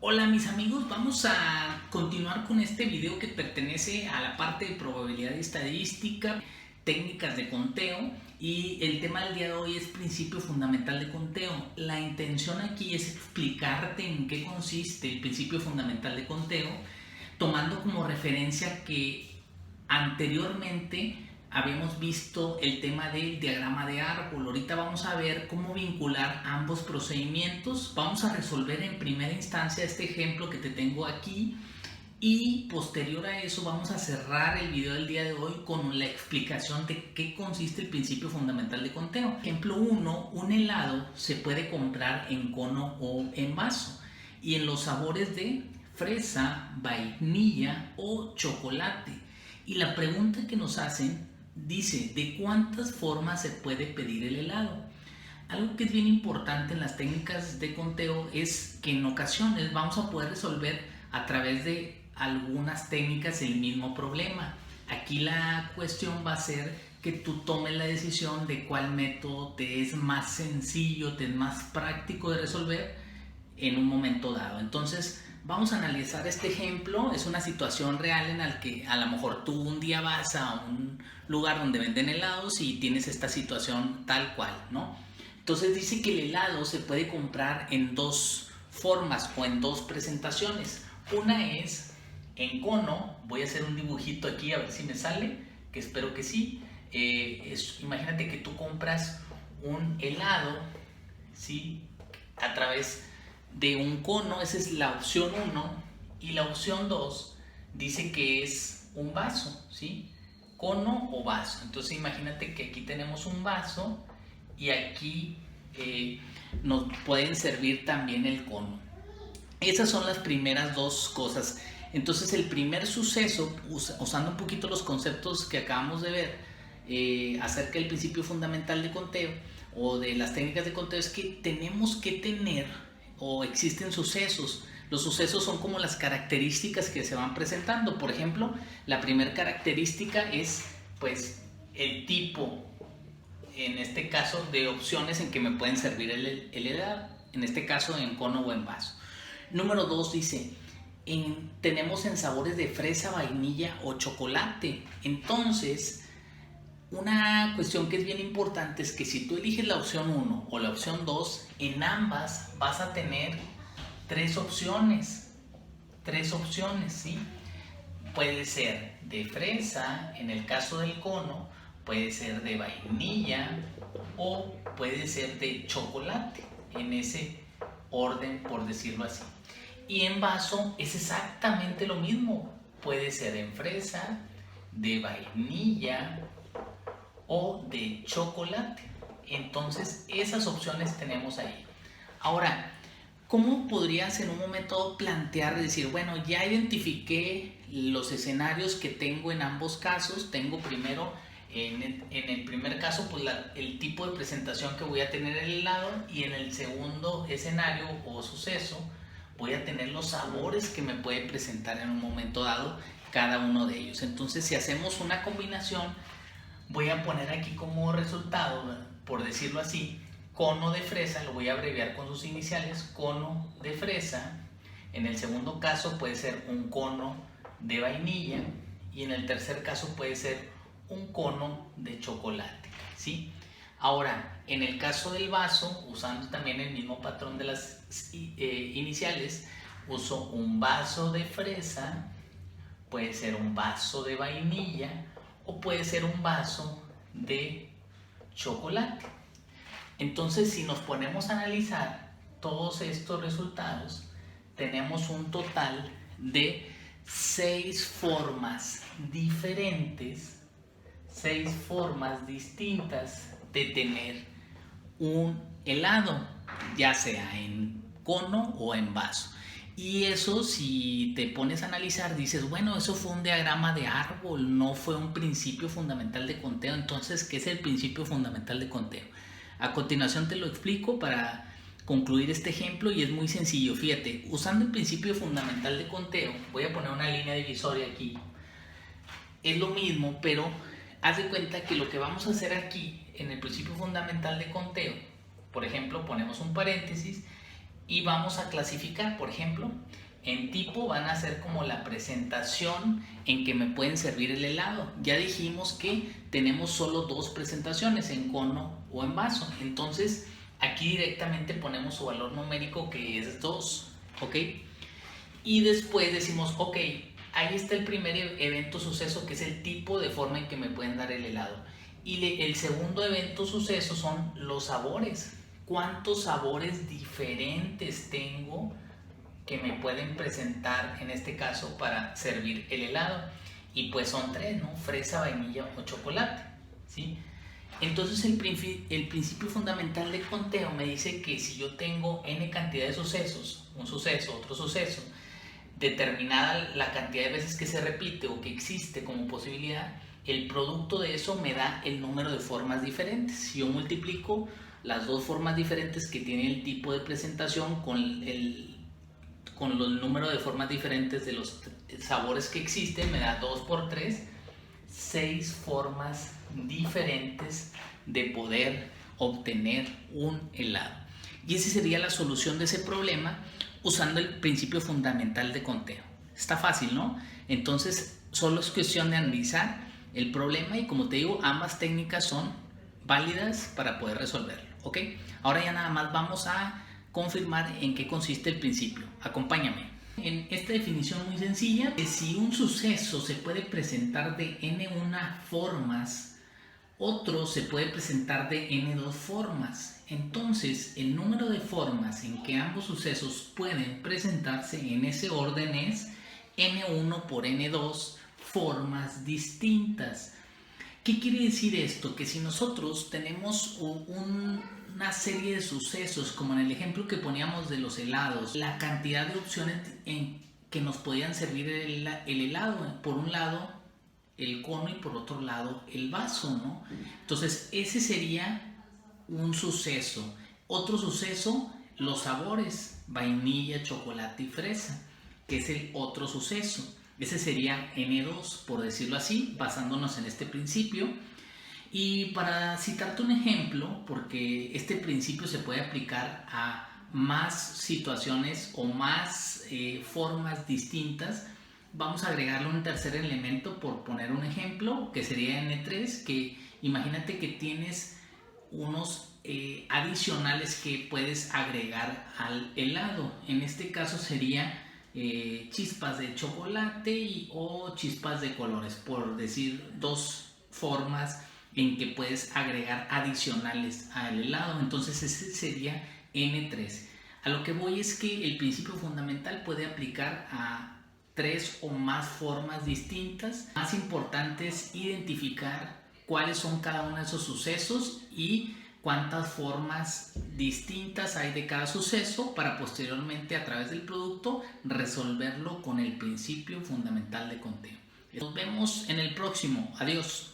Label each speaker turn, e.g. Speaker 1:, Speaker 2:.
Speaker 1: Hola mis amigos, vamos a continuar con este video que pertenece a la parte de probabilidad y estadística, técnicas de conteo, y el tema del día de hoy es principio fundamental de conteo. La intención aquí es explicarte en qué consiste el principio fundamental de conteo, tomando como referencia que anteriormente habíamos visto el tema del diagrama de árbol. Ahorita vamos a ver cómo vincular ambos procedimientos. Vamos a resolver en primera instancia este ejemplo que te tengo aquí y posterior a eso vamos a cerrar el video del día de hoy con la explicación de qué consiste el principio fundamental de conteo. Ejemplo 1, un helado se puede comprar en cono o en vaso y en los sabores de fresa, vainilla o chocolate. Y la pregunta que nos hacen dice, ¿de cuántas formas se puede pedir el helado? Algo que es bien importante en las técnicas de conteo es que en ocasiones vamos a poder resolver a través de algunas técnicas el mismo problema. Aquí la cuestión va a ser que tú tomes la decisión de cuál método te es más sencillo, te es más práctico de resolver en un momento dado. Entonces, vamos a analizar este ejemplo. Es una situación real en la que a lo mejor tú un día vas a un lugar donde venden helados y tienes esta situación tal cual, ¿no? Entonces dice que el helado se puede comprar en dos formas o en dos presentaciones. Una es en cono. Voy a hacer un dibujito aquí a ver si me sale, que espero que sí. Imagínate que tú compras un helado, ¿sí? A través de un cono. Esa es la opción 1, y la opción 2 dice que es un vaso, ¿sí? Cono o vaso. Entonces imagínate que aquí tenemos un vaso y aquí nos pueden servir también el cono. Esas son las primeras dos cosas. Entonces el primer suceso, usando un poquito los conceptos que acabamos de ver acerca del principio fundamental de conteo o de las técnicas de conteo, es que tenemos que tener o existen sucesos. Los sucesos son como las características que se van presentando. Por ejemplo, la primera característica es pues el tipo, en este caso, de opciones en que me pueden servir el helado, en este caso en cono o en vaso. Número 2 dice, tenemos en sabores de fresa, vainilla o chocolate. Entonces, una cuestión que es bien importante es que si tú eliges la opción 1 o la opción 2, en ambas vas a tener tres opciones. Tres opciones, ¿sí? Puede ser de fresa, en el caso del cono, puede ser de vainilla o puede ser de chocolate, en ese orden, por decirlo así. Y en vaso es exactamente lo mismo. Puede ser en fresa, de vainilla o de chocolate. Entonces esas opciones tenemos ahí. Ahora, ¿cómo podrías en un momento plantear, decir, bueno, ya identifiqué los escenarios que tengo en ambos casos? Tengo primero, en el primer caso, pues el tipo de presentación que voy a tener en el helado, y en el segundo escenario o suceso voy a tener los sabores que me puede presentar en un momento dado cada uno de ellos. Entonces, si hacemos una combinación, voy a poner aquí como resultado, por decirlo así, cono de fresa. Lo voy a abreviar con sus iniciales, cono de fresa. En el segundo caso puede ser un cono de vainilla y en el tercer caso puede ser un cono de chocolate, ¿sí? Ahora, en el caso del vaso, usando también el mismo patrón de las iniciales, uso un vaso de fresa, puede ser un vaso de vainilla o puede ser un vaso de chocolate. Entonces, si nos ponemos a analizar todos estos resultados, tenemos un total de 6 formas diferentes, 6 formas distintas de tener un helado, ya sea en cono o en vaso. Y eso, si te pones a analizar, dices, bueno, eso fue un diagrama de árbol, no fue un principio fundamental de conteo. Entonces, ¿qué es el principio fundamental de conteo? A continuación te lo explico para concluir este ejemplo, y es muy sencillo. Fíjate, usando el principio fundamental de conteo, voy a poner una línea divisoria aquí. Es lo mismo, pero haz de cuenta que lo que vamos a hacer aquí en el principio fundamental de conteo, por ejemplo, ponemos un paréntesis y vamos a clasificar. Por ejemplo, en tipo van a ser como la presentación en que me pueden servir el helado. Ya dijimos que tenemos solo dos presentaciones, en cono o en vaso. Entonces aquí directamente ponemos su valor numérico, que es 2, ¿ok? Y después decimos, ok, ahí está el primer evento suceso, que es el tipo de forma en que me pueden dar el helado. Y el segundo evento suceso son los sabores. ¿Cuántos sabores diferentes tengo que me pueden presentar en este caso para servir el helado? Y pues son 3, ¿no? Fresa, vainilla o chocolate, ¿sí? Entonces el principio fundamental de conteo me dice que si yo tengo n cantidad de sucesos, un suceso, otro suceso, determinada la cantidad de veces que se repite o que existe como posibilidad, el producto de eso me da el número de formas diferentes. Si yo multiplico las dos formas diferentes que tiene el tipo de presentación con los números de formas diferentes de los sabores que existen, me da 2 por 3, 6 formas diferentes de poder obtener un helado. Y esa sería la solución de ese problema usando el principio fundamental de conteo. Está fácil, ¿no? Entonces solo es cuestión de analizar el problema y, como te digo, ambas técnicas son válidas para poder resolverlo, ¿ok? Ahora ya nada más vamos a confirmar en qué consiste el principio. Acompáñame. En esta definición muy sencilla, si un suceso se puede presentar de n1 formas, otro se puede presentar de n2 formas. Entonces, el número de formas en que ambos sucesos pueden presentarse en ese orden es n1 por n2 formas distintas. ¿Qué quiere decir esto? Que si nosotros tenemos una serie de sucesos, como en el ejemplo que poníamos de los helados, la cantidad de opciones en que nos podían servir el helado, por un lado el cono y por otro lado el vaso, ¿no? Entonces ese sería un suceso. Otro suceso, los sabores, vainilla, chocolate y fresa, que es el otro suceso. Ese sería N2, por decirlo así, basándonos en este principio. Y para citarte un ejemplo, porque este principio se puede aplicar a más situaciones o más formas distintas, vamos a agregarle un tercer elemento, por poner un ejemplo, que sería N3, que imagínate que tienes unos adicionales que puedes agregar al helado. En este caso sería chispas de chocolate o chispas de colores, por decir dos formas en que puedes agregar adicionales al helado. Entonces ese sería N3. A lo que voy es que el principio fundamental puede aplicar a 3 o más formas distintas. Más importante es identificar cuáles son cada uno de esos sucesos y cuántas formas distintas hay de cada suceso, para posteriormente, a través del producto, resolverlo con el principio fundamental de conteo. Nos vemos en el próximo. Adiós.